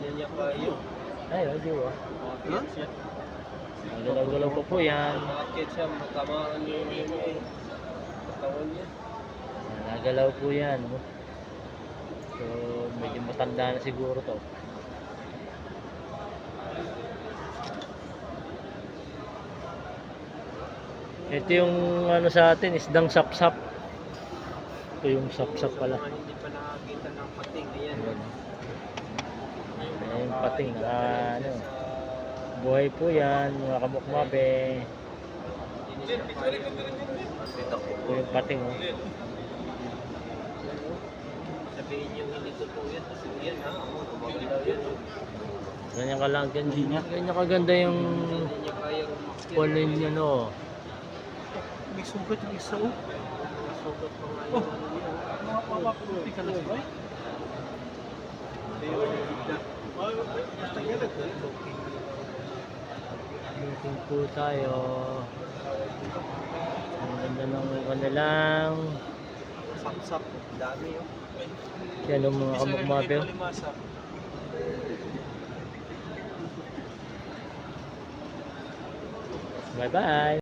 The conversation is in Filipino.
niya kayo. Ay, di ba? Makakit siya. Galaw-galaw pa po yan. Makakit siya, matamaan yung katawan niya. Nagalaw po yan. Oh. So, medyo matanda na siguro to. Ito yung ano sa atin, isdang sapsap. Ito yung sapsap pala. Sa mga hindi pa nakakita ng pating, ayan. Ayan yung pating na ano. Buhay po yan, mga kamukmabe. Ito yung pating. Oh. Sabihin niyo hindi totoo yan, kasi yan ha, magalaw yan. Ganyan ka lang, ganyan kaganda yung Hindi niya kayang umakyat. kunin niya no. May sugat yung isa oh. May sugat pa nga yung ano niya. Mapapaputi ka na siya. Basta yan okay. Looking po tayo. Ang ganda ng kanilang Sapsap, dami oh. yan ang mga kamukmabe. Bye bye.